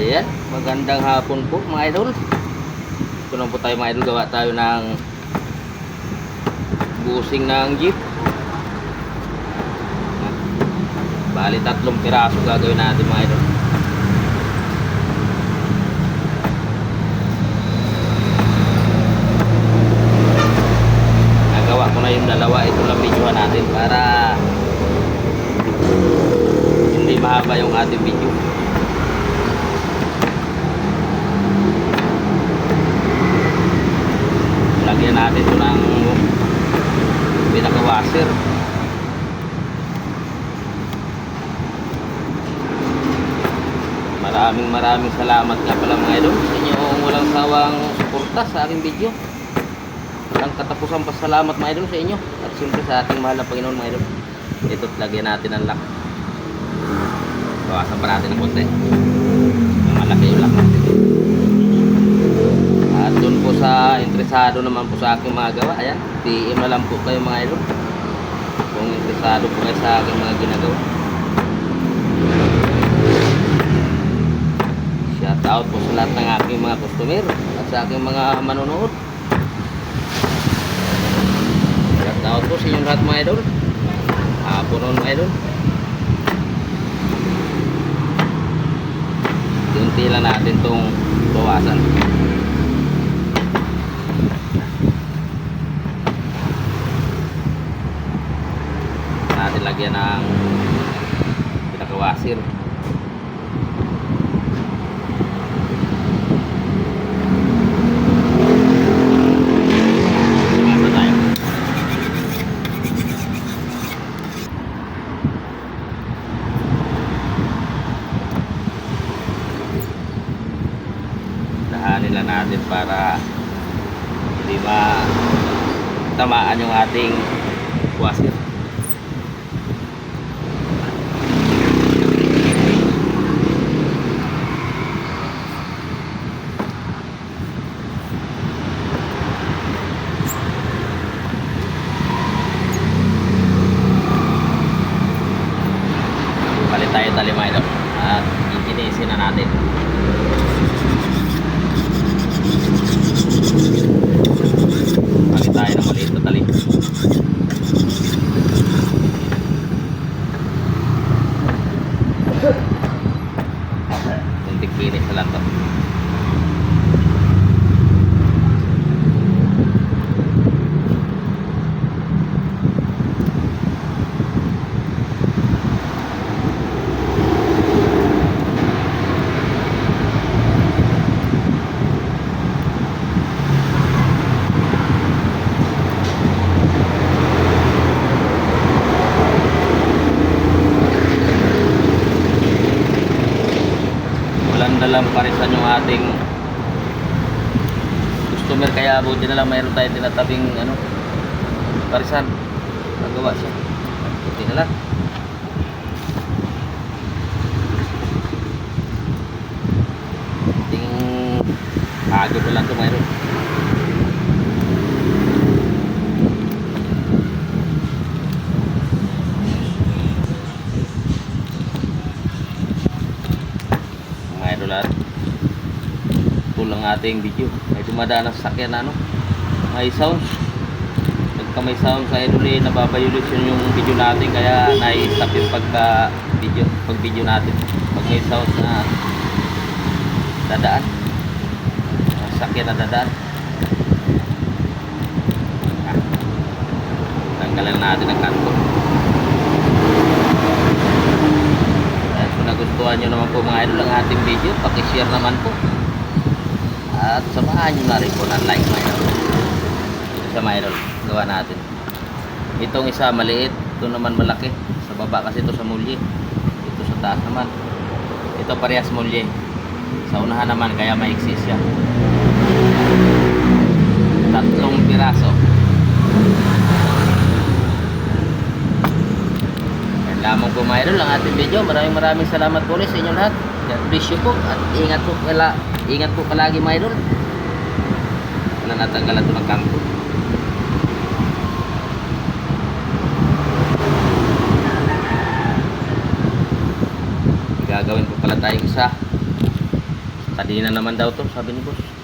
Ayan, magandang hapon po mga idol. Ito lang po tayo mga idol, gawa tayo ng busing ng jeep. Bali 3 piraso gagawin natin mga idol. Nagawa ko na yung dalawa, ito lang videohan natin para hindi mahaba yung ating video. Lagyan natin ito ng pinaka-washer. Maraming salamat nga pala mga idol sa inyong walang sawang suporta sa aking video. Walang katapusan pasalamat mga idol sa inyo. At siyempre sa ating mahal na Panginoon mga idol. Ito't lagyan natin ang lock. Bawasan pa natin ng konti. Malaki yung lock natin. At doon po sa interesado naman po sa aking mga gawa, ayan, PM na lang po kayo mga idol kung interesado po kayo sa aking mga ginagawa. Shout out po sa lahat ng aking mga customer at sa aking mga manonood. Shout out po sa inyong lahat mga idol. Hapon mga idol. Unti lang natin itong bawasan. Natin lagyan ng pinaka-washer. Nila natin para hindi tamaan yung ating washer. Palit tayo talimay at ikinisin na natin. Palit tayo ng maliit na tali. Kunting kinis na lang to. Dalang parisan yung ating customer, kaya buti na lang mayroon tayong tinatabing parisan. Nagawa siya, buti na lang. Ting agad na lang ito mayroon. Lahat pulang ating video. May dumadaan ang sasakyan na may sound. Pagka may sound sa idol, nababayulisyon yung video natin, kaya nai-stop yung pag video natin pag may sound na dadaan, sasakyan na dadaan. Tanggalan natin ang kanto. Nagustuhan nyo naman po mga idol ang ating video, pakishare naman po at samahan nyo na rin po ng like mga idol. Sa mga idol, gawa natin itong isa maliit, ito naman malaki sa baba kasi ito sa mulye, ito sa taas naman, ito parehas mulye, sa unahan naman kaya maiksi siya. 3 piraso lamang po mga idol ang ating video. Maraming salamat po ulit sa inyo lahat. God bless you po at ingat po palagi mga idol. Wala natanggalan ito ng kanto. Gagawin ko pala tayong isa. Kanina naman daw to, sabi ni boss.